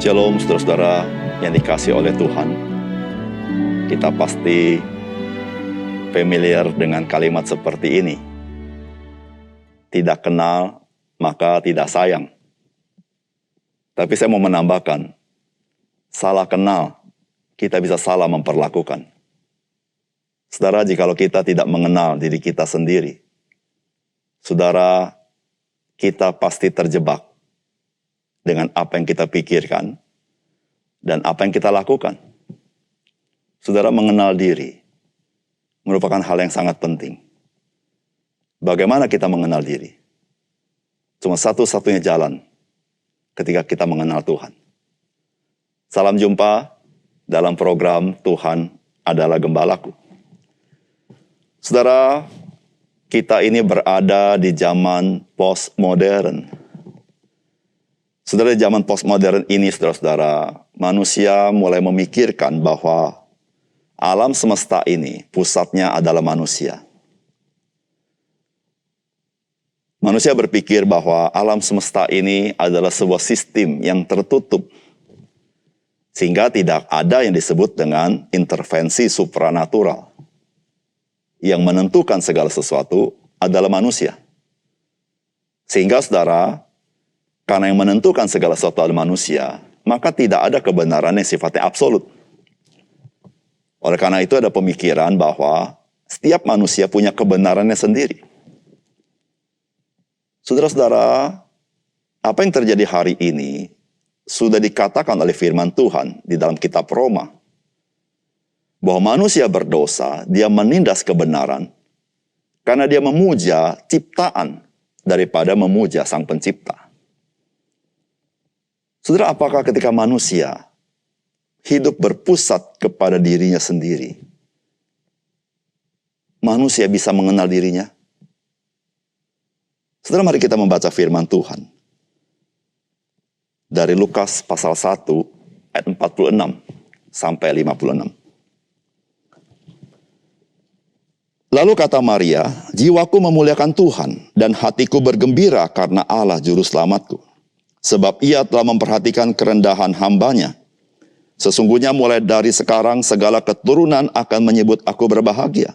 Shalom saudara-saudara yang dikasih oleh Tuhan. Kita pasti familiar dengan kalimat seperti ini. Tidak kenal, maka tidak sayang. Tapi saya mau menambahkan, salah kenal, kita bisa salah memperlakukan. Saudara, jikalau kita tidak mengenal diri kita sendiri, saudara, kita pasti terjebak dengan apa yang kita pikirkan dan apa yang kita lakukan. Saudara, mengenal diri merupakan hal yang sangat penting. Bagaimana kita mengenal diri? Cuma satu-satunya jalan ketika kita mengenal Tuhan. Salam jumpa dalam program Tuhan Adalah Gembalaku. Saudara, kita ini berada di zaman postmodern. Saudara, di zaman postmodern ini, saudara-saudara, manusia mulai memikirkan bahwa alam semesta ini pusatnya adalah manusia. Manusia berpikir bahwa alam semesta ini adalah sebuah sistem yang tertutup, sehingga tidak ada yang disebut dengan intervensi supranatural. Yang menentukan segala sesuatu adalah manusia. Sehingga saudara, karena yang menentukan segala sesuatu adalah manusia, maka tidak ada kebenaran yang sifatnya absolut. Oleh karena itu ada pemikiran bahwa setiap manusia punya kebenarannya sendiri. Saudara-saudara, apa yang terjadi hari ini sudah dikatakan oleh firman Tuhan di dalam kitab Roma, bahwa manusia berdosa, dia menindas kebenaran, karena dia memuja ciptaan daripada memuja Sang Pencipta. Saudara, apakah ketika manusia hidup berpusat kepada dirinya sendiri, manusia bisa mengenal dirinya? Saudara, mari kita membaca firman Tuhan. Dari Lukas pasal 1 ayat 46 sampai 56. Lalu kata Maria, jiwaku memuliakan Tuhan dan hatiku bergembira karena Allah juru selamatku. Sebab ia telah memperhatikan kerendahan hambanya. Sesungguhnya mulai dari sekarang segala keturunan akan menyebut aku berbahagia.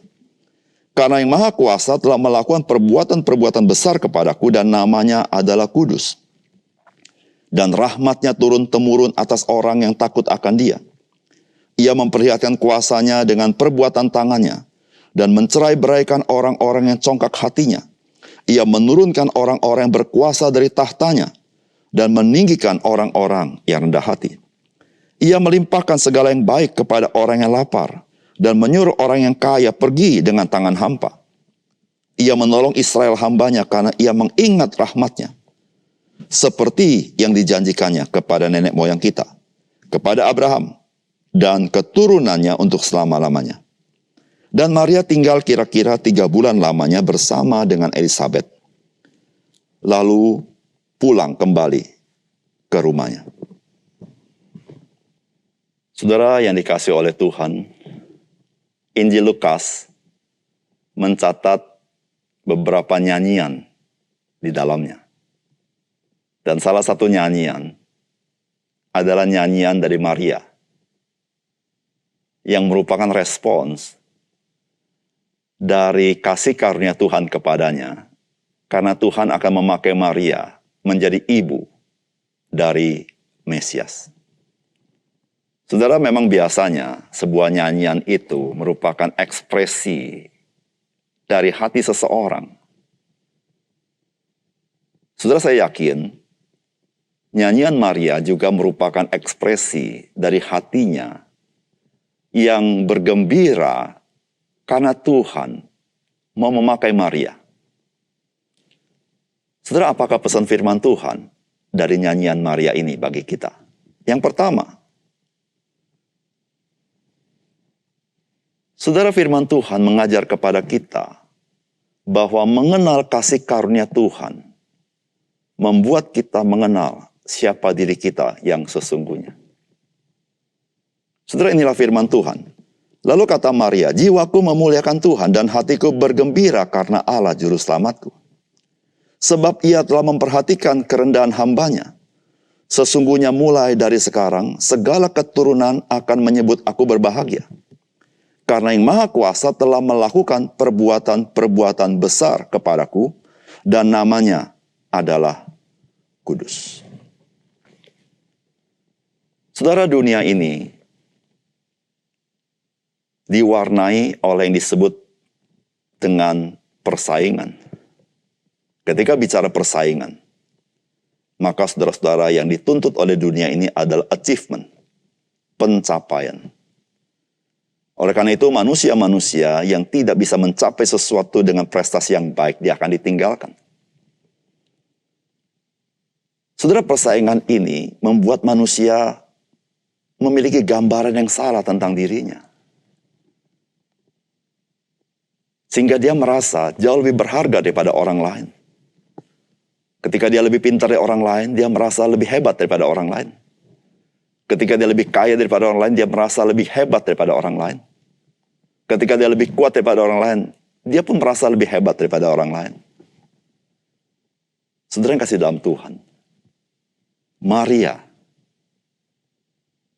Karena yang Maha Kuasa telah melakukan perbuatan-perbuatan besar kepadaku dan namanya adalah kudus. Dan rahmatnya turun-temurun atas orang yang takut akan dia. Ia memperlihatkan kuasanya dengan perbuatan tangannya dan mencerai-beraikan orang-orang yang congkak hatinya. Ia menurunkan orang-orang yang berkuasa dari tahtanya dan meninggikan orang-orang yang rendah hati. Ia melimpahkan segala yang baik kepada orang yang lapar dan menyuruh orang yang kaya pergi dengan tangan hampa. Ia menolong Israel hambanya karena ia mengingat rahmatnya, seperti yang dijanjikannya kepada nenek moyang kita, kepada Abraham, dan keturunannya untuk selama-lamanya. Dan Maria tinggal kira-kira 3 bulan lamanya bersama dengan Elisabet, lalu pulang kembali ke rumahnya. Saudara yang dikasih oleh Tuhan, Injil Lukas mencatat beberapa nyanyian di dalamnya. Dan salah satu nyanyian adalah nyanyian dari Maria, yang merupakan respons dari kasih karunia Tuhan kepadanya, karena Tuhan akan memakai Maria menjadi ibu dari Mesias. Saudara, memang biasanya sebuah nyanyian itu merupakan ekspresi dari hati seseorang. Saudara, saya yakin nyanyian Maria juga merupakan ekspresi dari hatinya yang bergembira karena Tuhan mau memakai Maria. Saudara, apakah pesan firman Tuhan dari nyanyian Maria ini bagi kita? Yang pertama, saudara, firman Tuhan mengajar kepada kita bahwa mengenal kasih karunia Tuhan membuat kita mengenal siapa diri kita yang sesungguhnya. Saudara, inilah firman Tuhan. Lalu kata Maria, jiwaku memuliakan Tuhan dan hatiku bergembira karena Allah juru selamatku. Sebab ia telah memperhatikan kerendahan hambanya. Sesungguhnya mulai dari sekarang, segala keturunan akan menyebut aku berbahagia. Karena yang Maha Kuasa telah melakukan perbuatan-perbuatan besar kepadaku, dan namanya adalah kudus. Saudara, dunia ini diwarnai oleh yang disebut dengan persaingan. Ketika bicara persaingan, maka saudara-saudara yang dituntut oleh dunia ini adalah achievement, pencapaian. Oleh karena itu manusia-manusia yang tidak bisa mencapai sesuatu dengan prestasi yang baik, dia akan ditinggalkan. Saudara, persaingan ini membuat manusia memiliki gambaran yang salah tentang dirinya. Sehingga dia merasa jauh lebih berharga daripada orang lain. Ketika dia lebih pintar dari orang lain, dia merasa lebih hebat daripada orang lain. Ketika dia lebih kaya daripada orang lain, dia merasa lebih hebat daripada orang lain. Ketika dia lebih kuat daripada orang lain, dia pun merasa lebih hebat daripada orang lain. Saudara yang kasih dalam Tuhan, Maria,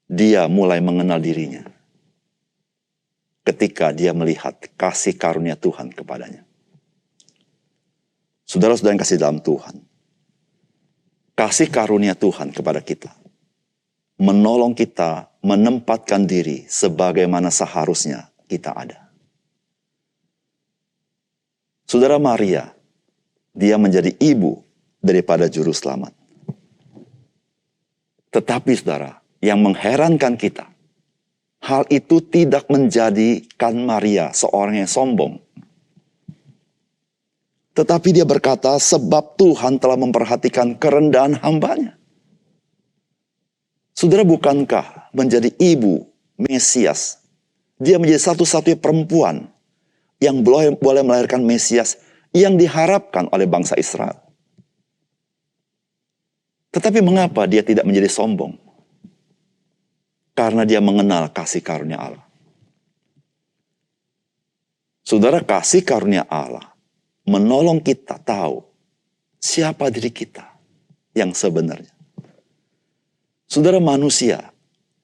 dia mulai mengenal dirinya ketika dia melihat kasih karunia Tuhan kepadanya. Saudara-saudara yang kasih dalam Tuhan, kasih karunia Tuhan kepada kita menolong kita menempatkan diri sebagaimana seharusnya kita ada. Saudara, Maria, dia menjadi ibu daripada juru selamat. Tetapi saudara, yang mengherankan kita, hal itu tidak menjadikan Maria seorang yang sombong. Tetapi dia berkata, sebab Tuhan telah memperhatikan kerendahan hambanya. Saudara, bukankah menjadi ibu Mesias, dia menjadi satu-satunya perempuan yang boleh melahirkan Mesias yang diharapkan oleh bangsa Israel. Tetapi mengapa dia tidak menjadi sombong? Karena dia mengenal kasih karunia Allah. Saudara, kasih karunia Allah menolong kita tahu siapa diri kita yang sebenarnya. Saudara, manusia,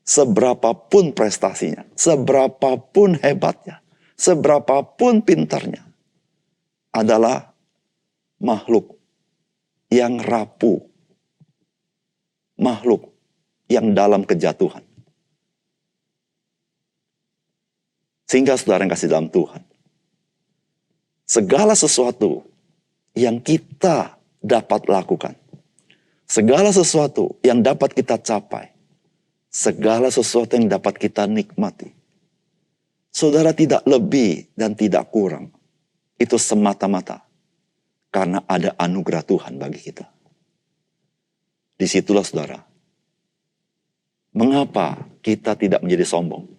seberapapun prestasinya, seberapapun hebatnya, seberapapun pintarnya, adalah makhluk yang rapuh, makhluk yang dalam kejatuhan. Sehingga saudara yang kasih dalam Tuhan, segala sesuatu yang kita dapat lakukan, segala sesuatu yang dapat kita capai, segala sesuatu yang dapat kita nikmati, saudara, tidak lebih dan tidak kurang. Itu semata-mata karena ada anugerah Tuhan bagi kita. Disitulah saudara, mengapa kita tidak menjadi sombong?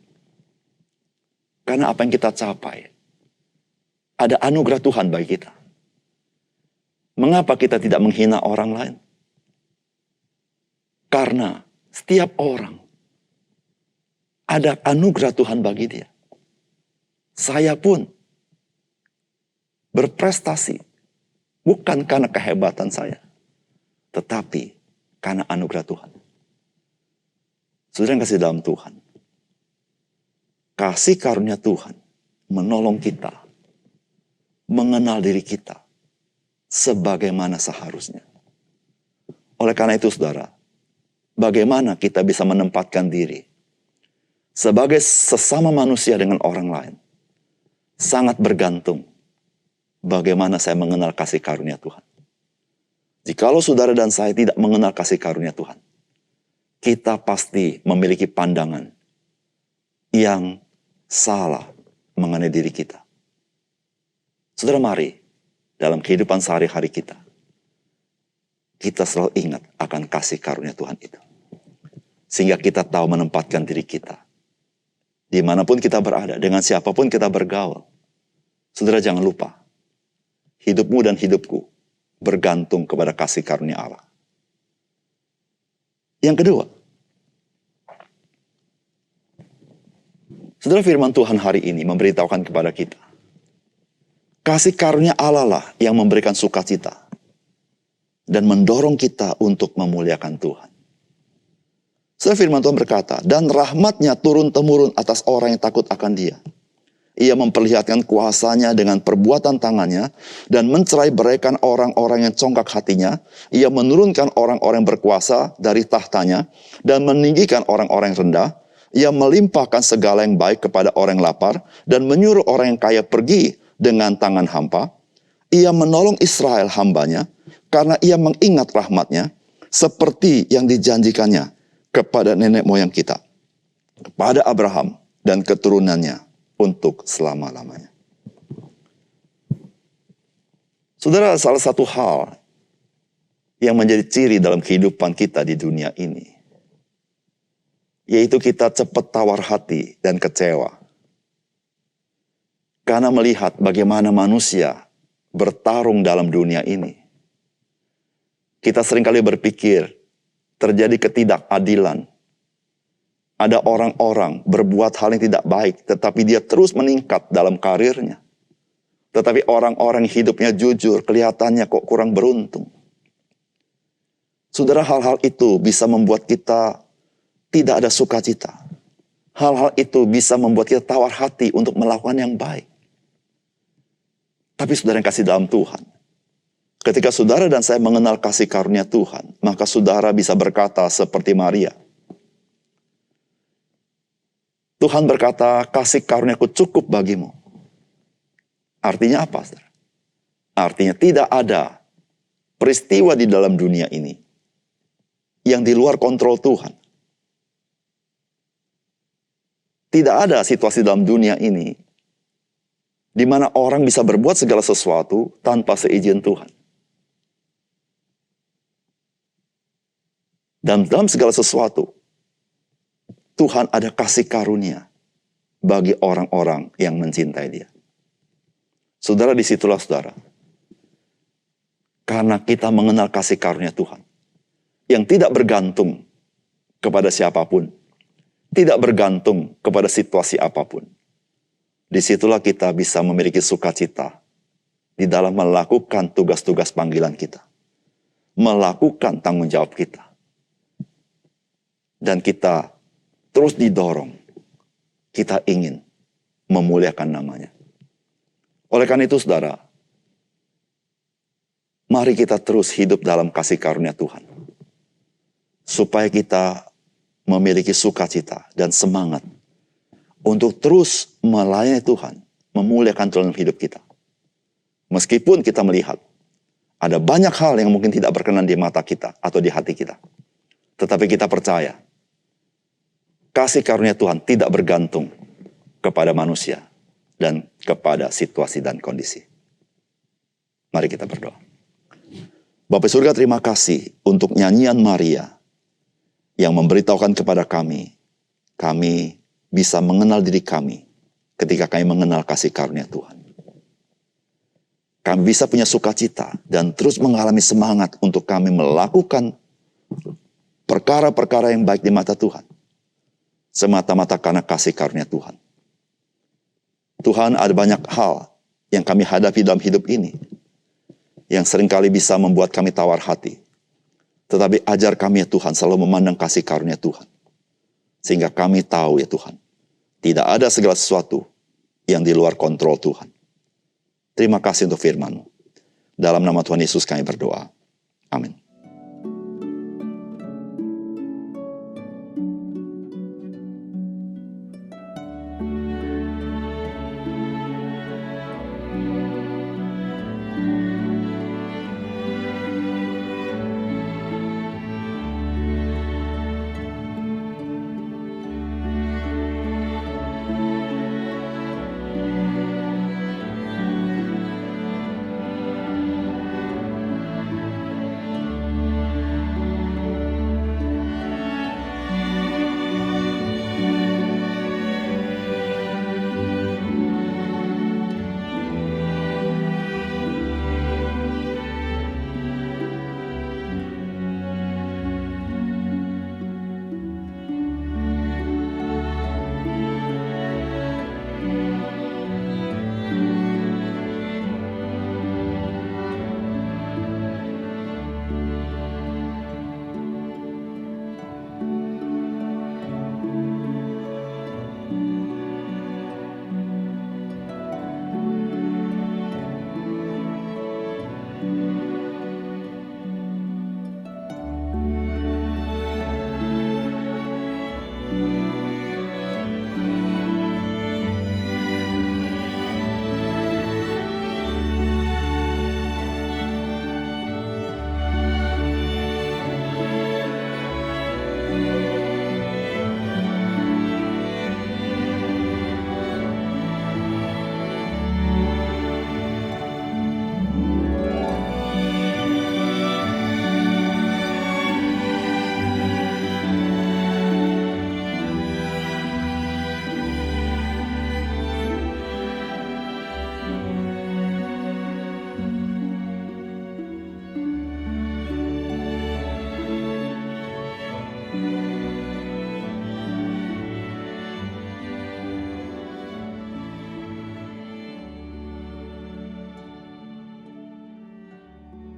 Karena apa yang kita capai, ada anugerah Tuhan bagi kita. Mengapa kita tidak menghina orang lain? Karena setiap orang ada anugerah Tuhan bagi dia. Saya pun berprestasi bukan karena kehebatan saya, tetapi karena anugerah Tuhan. Saudara yang kasih dalam Tuhan, kasih karunia Tuhan menolong kita mengenal diri kita sebagaimana seharusnya. Oleh karena itu saudara, bagaimana kita bisa menempatkan diri sebagai sesama manusia dengan orang lain sangat bergantung bagaimana saya mengenal kasih karunia Tuhan. Jikalau saudara dan saya tidak mengenal kasih karunia Tuhan, kita pasti memiliki pandangan yang salah mengenai diri kita. Saudara, mari dalam kehidupan sehari-hari kita selalu ingat akan kasih karunia Tuhan itu. Sehingga kita tahu menempatkan diri kita dimanapun kita berada, dengan siapapun kita bergaul. Saudara, jangan lupa, hidupmu dan hidupku bergantung kepada kasih karunia Allah. Yang kedua, saudara, firman Tuhan hari ini memberitahukan kepada kita, kasih karunia Allah lah yang memberikan sukacita dan mendorong kita untuk memuliakan Tuhan. Firman Tuhan berkata, dan rahmatnya turun-temurun atas orang yang takut akan dia. Ia memperlihatkan kuasanya dengan perbuatan tangannya dan mencerai-beraikan orang-orang yang congkak hatinya. Ia menurunkan orang-orang berkuasa dari tahtanya dan meninggikan orang-orang rendah. Ia melimpahkan segala yang baik kepada orang yang lapar dan menyuruh orang yang kaya pergi dengan tangan hampa. Ia menolong Israel hambanya karena ia mengingat rahmatnya seperti yang dijanjikannya kepada nenek moyang kita, kepada Abraham dan keturunannya untuk selama-lamanya. Saudara, salah satu hal yang menjadi ciri dalam kehidupan kita di dunia ini, yaitu kita cepat tawar hati dan kecewa. Karena melihat bagaimana manusia bertarung dalam dunia ini. Kita seringkali berpikir, terjadi ketidakadilan. Ada orang-orang berbuat hal yang tidak baik, tetapi dia terus meningkat dalam karirnya. Tetapi orang-orang hidupnya jujur, kelihatannya kok kurang beruntung. Saudara, hal-hal itu bisa membuat kita tidak ada sukacita. Hal-hal itu bisa membuat kita tawar hati untuk melakukan yang baik. Tapi saudara yang kasih dalam Tuhan, ketika saudara dan saya mengenal kasih karunia Tuhan, maka saudara bisa berkata seperti Maria. Tuhan berkata, kasih karuniaku cukup bagimu. Artinya apa, saudara? Artinya tidak ada peristiwa di dalam dunia ini yang di luar kontrol Tuhan. Tidak ada situasi dalam dunia ini di mana orang bisa berbuat segala sesuatu tanpa seizin Tuhan. Dan dalam segala sesuatu, Tuhan ada kasih karunia bagi orang-orang yang mencintai dia. Saudara, disitulah saudara. Karena kita mengenal kasih karunia Tuhan. Yang tidak bergantung kepada siapapun. Tidak bergantung kepada situasi apapun. Disitulah kita bisa memiliki sukacita di dalam melakukan tugas-tugas panggilan kita. Melakukan tanggung jawab kita. Dan kita terus didorong. Kita ingin memuliakan namanya. Oleh karena itu saudara, mari kita terus hidup dalam kasih karunia Tuhan. Supaya kita memiliki sukacita dan semangat untuk terus melayani Tuhan, memuliakan Tuhan dalam hidup kita. Meskipun kita melihat ada banyak hal yang mungkin tidak berkenan di mata kita atau di hati kita. Tetapi kita percaya, kasih karunia Tuhan tidak bergantung kepada manusia dan kepada situasi dan kondisi. Mari kita berdoa. Bapa surga, terima kasih untuk nyanyian Maria yang memberitahukan kepada kami bisa mengenal diri kami ketika kami mengenal kasih karunia Tuhan. Kami bisa punya sukacita dan terus mengalami semangat untuk kami melakukan perkara-perkara yang baik di mata Tuhan. Semata-mata karena kasih karunia Tuhan. Tuhan, ada banyak hal yang kami hadapi dalam hidup ini yang seringkali bisa membuat kami tawar hati. Tetapi ajar kami ya Tuhan selalu memandang kasih karunia Tuhan. Sehingga kami tahu ya Tuhan, tidak ada segala sesuatu yang di luar kontrol Tuhan. Terima kasih untuk firman-Mu. Dalam nama Tuhan Yesus kami berdoa. Amin.